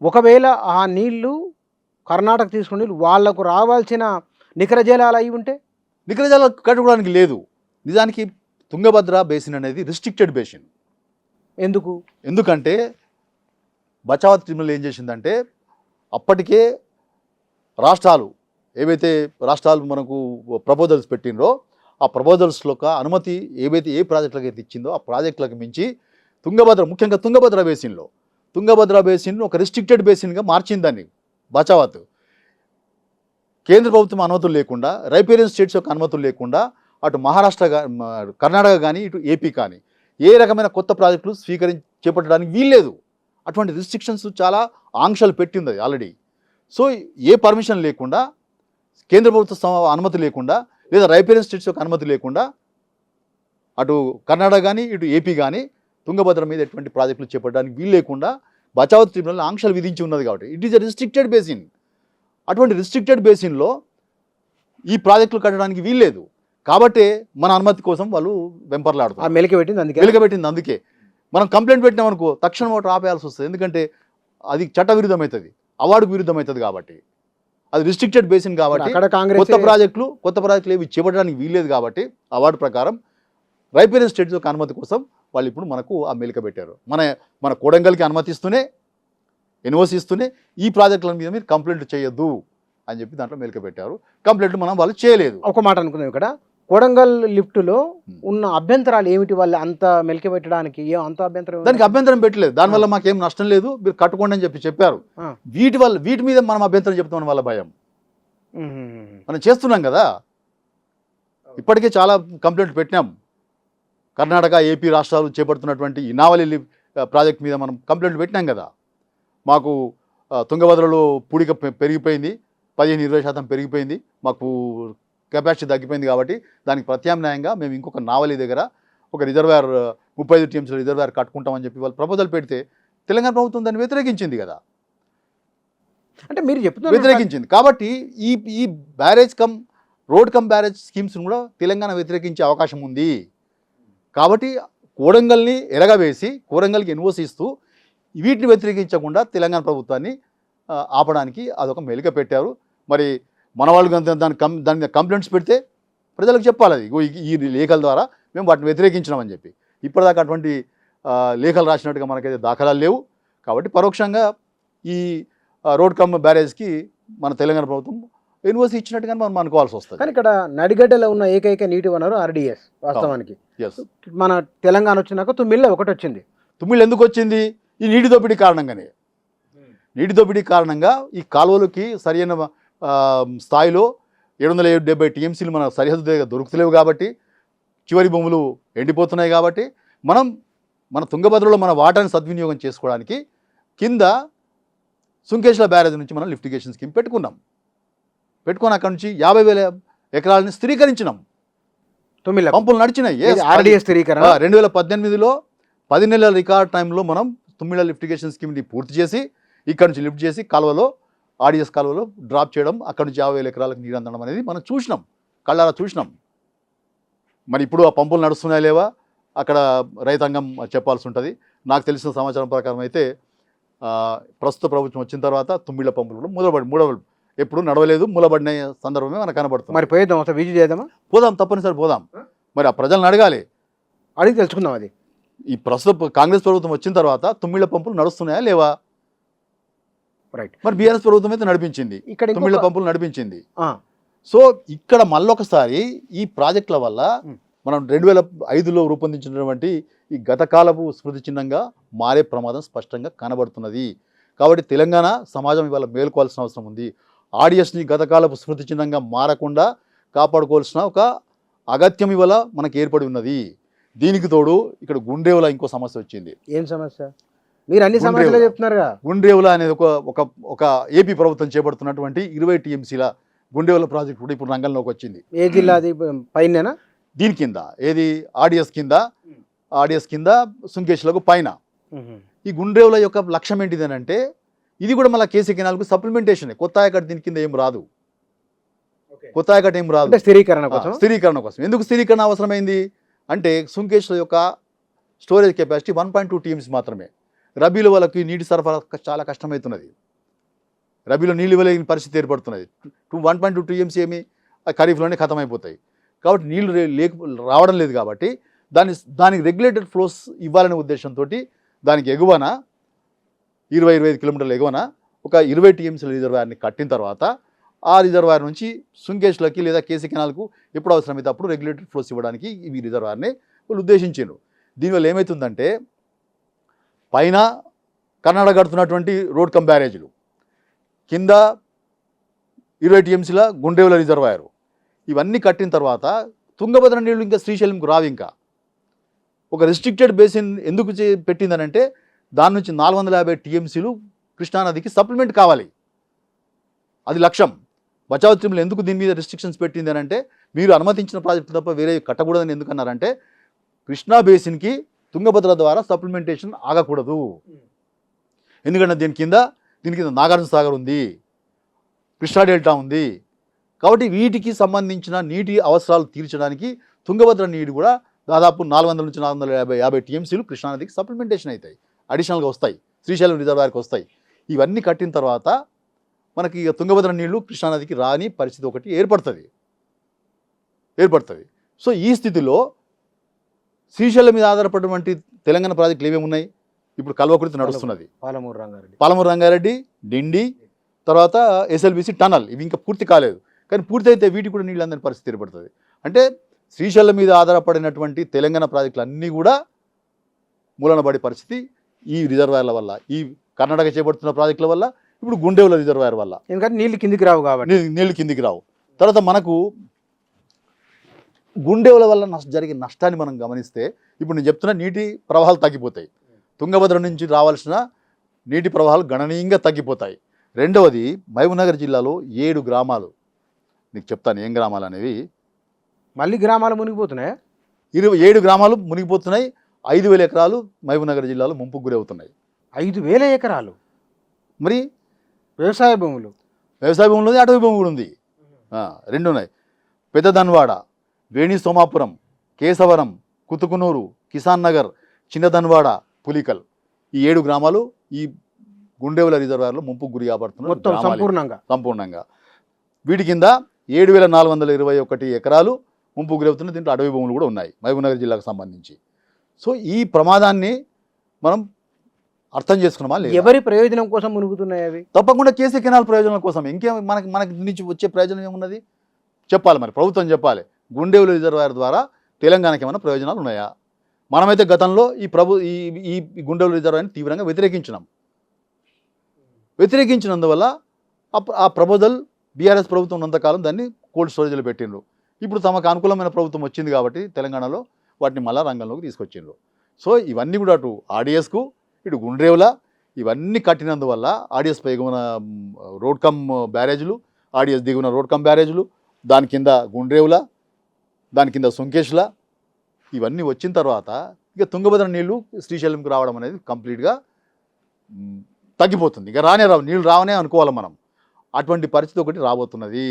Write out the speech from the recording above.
ఒకవేళ ఆ నీళ్లు కర్ణాటక తీసుకున్న నీళ్ళు వాళ్ళకు రావాల్సిన నికర జలాలు అయి ఉంటే నికర జలాలు కట్టుకోవడానికి లేదు. నిజానికి తుంగభద్ర బేసిన్ అనేది రిస్ట్రిక్టెడ్ బేసిన్. ఎందుకు? ఎందుకంటే బచావత్ ట్రిబ్యునల్ ఏం చేసిందంటే అప్పటికే రాష్ట్రాలు ఏవైతే రాష్ట్రాలు మనకు ప్రపోజల్స్ పెట్టినరో ఆ ప్రపోజల్స్లో ఒక అనుమతి ఏవైతే ఏ ప్రాజెక్టులకు అయితే ఇచ్చిందో ఆ ప్రాజెక్టులకు మించి తుంగభద్ర, ముఖ్యంగా తుంగభద్ర బేసిన్ ఒక రిస్ట్రిక్టెడ్ బేసిన్గా మార్చింది దాన్ని బచావత్. కేంద్ర ప్రభుత్వం అనుమతులు లేకుండా, రైపేరియన్ స్టేట్స్ యొక్క అనుమతులు లేకుండా అటు మహారాష్ట్ర కర్ణాటక కానీ ఇటు ఏపీ కానీ ఏ రకమైన కొత్త ప్రాజెక్టులు చేపట్టడానికి వీల్లేదు. అటువంటి రిస్ట్రిక్షన్స్ చాలా ఆంక్షలు పెట్టింది అది ఆల్రెడీ. సో ఏ పర్మిషన్ లేకుండా, కేంద్ర ప్రభుత్వ అనుమతి లేకుండా, లేదా రైపేరియన్ స్టేట్స్ యొక్క అనుమతి లేకుండా అటు కర్ణాటక కానీ ఇటు ఏపీ కానీ తుంగభద్ర మీద ఎటువంటి ప్రాజెక్టులు చేపట్టడానికి వీలు లేకుండా బచావత్ ట్రిబ్యునల్ ఆంక్షలు విధించి ఉన్నది. కాబట్టి it is a restricted basin. అటువంటి రిస్ట్రిక్టెడ్ బేసిన్లో ఈ ప్రాజెక్టులు కట్టడానికి వీల్లేదు. కాబట్టి మన అనుమతి కోసం వాళ్ళు వెంపర్లాడుతారు. మెలికబెట్టింది అందుకే మనం కంప్లైంట్ పెట్టినాం అనుకో తక్షణం ఒకటి ఆపేయాల్సి వస్తుంది. ఎందుకంటే అది చట్ట విరుద్ధమవుతుంది, అవార్డుకు విరుద్ధమవుతుంది. కాబట్టి అది రిస్ట్రిక్టెడ్ బేసిన్ కాబట్టి కొత్త ప్రాజెక్టులు ఏవి చేపట్టడానికి వీల్లేదు. కాబట్టి అవార్డు ప్రకారం రైపేరియన్ స్టేట్స్ యొక్క అనుమతి కోసం వాళ్ళు ఇప్పుడు మనకు ఆ మెలిక పెట్టారు. మన కొడంగల్కి అనుమతిస్తూనే, ఎన్ఓసి ఇస్తూనే ఈ ప్రాజెక్టుల మీద మీరు కంప్లైంట్ చేయొద్దు అని చెప్పి దాంట్లో మెలిక పెట్టారు. కంప్లైంట్ మనం వాళ్ళు చేయలేదు. ఒక మాట అనుకున్నాం, ఇక్కడ కొడంగల్ లిఫ్ట్లో ఉన్న అభ్యంతరాలు ఏమిటి? వాళ్ళు అంత మెలిక పెట్టడానికి అంత అభ్యంతరం? దానికి అభ్యంతరం పెట్టలేదు. దానివల్ల మాకేం నష్టం లేదు, మీరు కట్టుకోండి అని చెప్పారు. వీటి మీద మనం అభ్యంతరం చెప్తామని వాళ్ళ భయం. మనం చేస్తున్నాం కదా, ఇప్పటికే చాలా కంప్లైంట్ పెట్టినాం. కర్ణాటక, ఏపీ రాష్ట్రాలు చేపడుతున్నటువంటి ఈ నావలి ప్రాజెక్ట్ మీద మనం కంప్లైంట్ పెట్టినాం కదా. మాకు తుంగభద్రలో పూడిక పెరిగిపోయింది, 15-20% పెరిగిపోయింది, మాకు కెపాసిటీ తగ్గిపోయింది. కాబట్టి దానికి ప్రత్యామ్నాయంగా మేము ఇంకొక నావలి దగ్గర ఒక రిజర్వాయర్ 35 TMC రిజర్వాయర్ కట్టుకుంటామని చెప్పి వాళ్ళు ప్రపోజల్ పెడితే తెలంగాణ ప్రభుత్వం దాన్ని వ్యతిరేకించింది కదా. అంటే మీరు చెప్తున్నారు వ్యతిరేకించింది. కాబట్టి ఈ బ్యారేజ్ రోడ్ కమ్ బ్యారేజ్ స్కీమ్స్ను కూడా తెలంగాణ వ్యతిరేకించే అవకాశం ఉంది. కాబట్టి కోడంగల్ని ఎరగవేసి కోడంగల్కి ఎన్ఓసి ఇస్తూ వీటిని వ్యతిరేకించకుండా తెలంగాణ ప్రభుత్వాన్ని ఆపడానికి అదొక మెలిక పెట్టారు. మరి మన వాళ్ళు దాని మీద కంప్లైంట్స్ పెడితే ప్రజలకు చెప్పాలి, అది ఈ లేఖల ద్వారా మేము వాటిని వ్యతిరేకించినామని చెప్పి. ఇప్పటిదాకా అటువంటి లేఖలు రాసినట్టుగా మనకైతే దాఖలాలు లేవు. కాబట్టి పరోక్షంగా ఈ రోడ్ కమ్ బ్యారేజ్కి మన తెలంగాణ ప్రభుత్వం ఎన్ఓసి ఇచ్చినట్టుగా మనం అనుకోవాల్సి వస్తుంది. కానీ ఇక్కడ నడిగడ్డలో ఉన్న ఏకైక నీటి వనరు RDS వాస్తవానికి. మన తెలంగాణ వచ్చినాక తుమ్మిళ్ళ ఒకటి వచ్చింది. తుమ్మిళ్ళు ఎందుకు వచ్చింది? ఈ నీటి దోపిడీ కారణంగానే. నీటి దోపిడీ కారణంగా ఈ కాలువలకి సరైన స్థాయిలో 770 TMCలు మన సరిహద్దు దగ్గర దొరుకుతలేవు. కాబట్టి చివరి భూములు ఎండిపోతున్నాయి. కాబట్టి మన తుంగభద్రలో మన వాటాన్ని సద్వినియోగం చేసుకోవడానికి కింద సుంకేశ్వర బ్యారేజ్ నుంచి మనం లిఫ్టిగేషన్ స్కీమ్ పెట్టుకొని అక్కడ నుంచి 50,000 ఎకరాలని స్థిరీకరించినాం. పంపులు నడిచినాయి. 2018లో 10 నెలల రికార్డ్ టైంలో మనం తుమ్మిళ్ళ లిఫ్టిగేషన్ స్కీమ్ని పూర్తి చేసి ఇక్కడ నుంచి లిఫ్ట్ చేసి RDS కాలువలో డ్రాప్ చేయడం, అక్కడ నుంచి 50,000 ఎకరాలకు నీరు అందడం అనేది మనం చూసినాం, కళ్ళారా చూసినాం. మరి ఇప్పుడు ఆ పంపులు నడుస్తున్నాయా లేవా అక్కడ రైతాంగం చెప్పాల్సి ఉంటుంది. నాకు తెలిసిన సమాచారం ప్రకారం అయితే ప్రస్తుత ప్రభుత్వం వచ్చిన తర్వాత తుమ్మిళ్ళ పంపులు కూడా మూడవ ఎప్పుడు నడవలేదు, మూలబడిన సందర్భమే మనకు కనబడుతుంది. మరి పోయేద్దాం, అసలు విజిట్ చేద్దామా? పోదాం, తప్పనిసరి పోదాం. మరి ఆ ప్రజలను అడగాలి, అడిగి తెలుసుకుందాం. అది ఈ ప్రస్తుత కాంగ్రెస్ ప్రభుత్వం వచ్చిన తర్వాత తుమ్మిళ్ళ పంపులు నడుస్తున్నాయా లేవా? రైట్. మరి బీఆర్ఎస్ ప్రభుత్వం అయితే నడిపించింది, ఇక్కడ తుమ్మిళ్ళ పంపులు నడిపించింది. సో ఇక్కడ మళ్ళొకసారి ఈ ప్రాజెక్టుల వల్ల మనం 2005లో రూపొందించినటువంటి ఈ గతకాలపు స్మృతి చిహ్నంగా మారే ప్రమాదం స్పష్టంగా కనబడుతున్నది. కాబట్టి తెలంగాణ సమాజం ఇవాళ మేలుకోవాల్సిన అవసరం ఉంది. RDSని గతకాలపు స్మృతి చిహ్నంగా మారకుండా కాపాడుకోవాల్సిన ఒక అగత్యం ఇవాళ మనకు ఏర్పడి ఉన్నది. దీనికి తోడు ఇక్కడ గుండ్రేవుల ఇంకో సమస్య వచ్చింది. ఏం సమస్య? మీరు అన్ని సమస్యలు చెప్తున్నారుగా. గుండ్రేవుల అనేది ఒక ఏపీ ప్రభుత్వం చేపడుతున్నటువంటి 20 TMCల గుండ్రేవుల ప్రాజెక్ట్ కూడా ఇప్పుడు రంగంలోకి వచ్చింది. ఏ జిల్లాది పైన? దీని కింద ఏది RDS కింద సుంకేశ్లకు పైన. ఈ గుండ్రేవుల యొక్క లక్ష్యం ఏంటిది అంటే ఇది కూడా మళ్ళీ కేసీ కెనాల్కు సప్లిమెంటేషన్. కొత్త ఆయకట్టు దీని కింద ఏం రాదు, కొత్త ఆయకట్టు ఏం రాదు. స్థిరీకరణ కోసం. ఎందుకు స్థిరీకరణ అవసరమైంది అంటే సుంకేశ్ల యొక్క స్టోరేజ్ కెపాసిటీ 1.2 TMC మాత్రమే. రబీలో వాళ్ళకి నీటి సరఫరా చాలా కష్టమవుతున్నది. రబీలో నీళ్ళు ఇవ్వలేని పరిస్థితి ఏర్పడుతున్నది. 1.2 టీఎంసీ ఏమి ఖరీఫ్లోనే ఖతం అయిపోతాయి. కాబట్టి నీళ్లు రావడం లేదు. కాబట్టి దానికి రెగ్యులేటెడ్ ఫ్లోస్ ఇవ్వాలనే ఉద్దేశంతో దానికి ఎగువన 20-25 కిలోమీటర్ల ఎగువన ఒక 20 టీఎంసీల రిజర్వాయర్ని కట్టిన తర్వాత ఆ రిజర్వాయర్ నుంచి సుంకేష్లకి లేదా కేసీ కెనాల్కు ఎప్పుడు అవసరమైతే అప్పుడు రెగ్యులేటెడ్ ఫ్లోస్ ఇవ్వడానికి ఈ రిజర్వాయర్ని వాళ్ళు ఉద్దేశించారు. దీనివల్ల ఏమవుతుందంటే పైన కర్ణాటక కడుతున్నటువంటి రోడ్ కమ్ బ్యారేజీలు, కింద 20 టీఎంసీల గుండ్రేవుల రిజర్వాయరు, ఇవన్నీ కట్టిన తర్వాత తుంగభద్ర నీళ్లు ఇంకా శ్రీశైలంకు రావు. ఇంకా ఒక రిస్ట్రిక్టెడ్ బేసిన్ ఎందుకు పెట్టిందనంటే దాని నుంచి 450 టీఎంసీలు కృష్ణానదికి సప్లిమెంట్ కావాలి. అది లక్ష్యం. బచావ్ ట్రిబ్యునల్ ఎందుకు దీని మీద రిస్ట్రిక్షన్స్ పెట్టింది అని అంటే మీరు అనుమతించిన ప్రాజెక్టు తప్ప వేరే కట్టకూడదని ఎందుకన్నారంటే కృష్ణా బేసిన్కి తుంగభద్ర ద్వారా సప్లిమెంటేషన్ ఆగకూడదు. ఎందుకంటే దీని కింద నాగార్జున సాగర్ ఉంది, కృష్ణా డెల్టా ఉంది. కాబట్టి వీటికి సంబంధించిన నీటి అవసరాలు తీర్చడానికి తుంగభద్ర నీరు కూడా దాదాపు 400 నుంచి 450 టీఎంసీలు కృష్ణానదికి సప్లిమెంటేషన్ అవుతాయి, అడిషనల్గా వస్తాయి, శ్రీశైలం రిజర్వాయర్కి వస్తాయి. ఇవన్నీ కట్టిన తర్వాత మనకి ఇక తుంగభద్ర నీళ్లు కృష్ణానదికి రాని పరిస్థితి ఒకటి ఏర్పడుతుంది. సో ఈ స్థితిలో శ్రీశైలం మీద ఆధారపడినటువంటి తెలంగాణ ప్రాజెక్టులు ఏమేమి ఉన్నాయి? ఇప్పుడు కల్వకుర్తి నడుస్తున్నది, పాలమూరు రంగారెడ్డి, డిండి, తర్వాత ఎస్ఎల్బిసి టనల్, ఇవి ఇంకా పూర్తి కాలేదు. కానీ పూర్తి అయితే వీటికి కూడా నీళ్ళు అందని పరిస్థితి ఏర్పడుతుంది. అంటే శ్రీశైలం మీద ఆధారపడినటువంటి తెలంగాణ ప్రాజెక్టులు అన్నీ కూడా మూలనబడే పరిస్థితి ఈ రిజర్వాయర్ల వల్ల, ఈ కర్ణాటక చేపడుతున్న ప్రాజెక్టుల వల్ల, ఇప్పుడు గుండెవుల రిజర్వాయర్ వల్ల. ఎందుకంటే నీళ్ళు కిందికి రావు కాబట్టి నీళ్ళు కిందికి రావు. తర్వాత మనకు గుండెవుల వల్ల జరిగే నష్టాన్ని మనం గమనిస్తే ఇప్పుడు నేను చెప్తున్న నీటి ప్రవాహాలు తగ్గిపోతాయి. తుంగభద్ర నుంచి రావాల్సిన నీటి ప్రవాహాలు గణనీయంగా తగ్గిపోతాయి. రెండవది మహబూబ్నగర్ జిల్లాలో 7 గ్రామాలు, నీకు చెప్తాను ఏం గ్రామాలు అనేవి. మళ్ళీ గ్రామాలు మునిగిపోతున్నాయి. 7 గ్రామాలు మునిగిపోతున్నాయి. 5,000 ఎకరాలు మహబూబ్నగర్ జిల్లాలో ముంపుకు గురవుతున్నాయి. 5,000 ఎకరాలు మరి వ్యవసాయ భూములు ఉంది, అటవీ భూమి కూడా ఉంది, 2 ఉన్నాయి. పెద్ద ధన్వాడ, వేణి సోమాపురం, కేశవరం, కుతుకునూరు, కిసాన్ నగర్, చిన్న ధన్వాడ, పులికల్, ఈ 7 గ్రామాలు ఈ గుండెవుల రిజర్వాయర్లో ముంపుకు గురి కాబడుతున్నాయి సంపూర్ణంగా. వీటి కింద 7,421 ఎకరాలు ముంపుకు గురవుతున్నాయి. దీంట్లో అటవీ భూములు కూడా ఉన్నాయి మహబూబ్నగర్ జిల్లాకు సంబంధించి. సో ఈ ప్రమాదాన్ని మనం అర్థం చేసుకున్నామా లేదా? ఎవరి ప్రయోజనం కోసం మునుగుతున్నాయి అవి? తప్పకుండా కేసీ కెనాల్ ప్రయోజనాల కోసం. ఇంకేం మనకి నుంచి వచ్చే ప్రయోజనం ఏమున్నది చెప్పాలి, మరి ప్రభుత్వం చెప్పాలి. గుండెవుల రిజర్వాయర్ ద్వారా తెలంగాణకి ఏమైనా ప్రయోజనాలు ఉన్నాయా? మనమైతే గతంలో ఈ గుండెవుల రిజర్వాయర్ని తీవ్రంగా వ్యతిరేకించినందువల్ల ఆ ప్రపోజల్ బీఆర్ఎస్ ప్రభుత్వం ఉన్నంతకాలం దాన్ని కోల్డ్ స్టోరేజ్లో పెట్టిండ్రు. ఇప్పుడు తమకు అనుకూలమైన ప్రభుత్వం వచ్చింది కాబట్టి తెలంగాణలో వాటిని మళ్ళా రంగంలోకి తీసుకొచ్చిండ్రు. సో ఇవన్నీ కూడా అటు ఆర్డీఎస్కు ఇటు గుండ్రేవుల ఇవన్నీ కట్టినందువల్ల ఆర్డీఎస్ పై ఎగువన రోడ్ కమ్ బ్యారేజ్లు, ఆర్డీఎస్ దిగువన రోడ్ కమ్ బ్యారేజ్లు, దాని కింద గుండ్రేవుల, దాని కింద సుంకేష్ల, ఇవన్నీ వచ్చిన తర్వాత ఇక తుంగభద్ర నీళ్లు శ్రీశైలంకి రావడం అనేది కంప్లీట్గా తగ్గిపోతుంది. ఇక రావు, నీళ్ళు రావనే అనుకోవాలి మనం. అటువంటి పరిస్థితి ఒకటి రాబోతున్నది.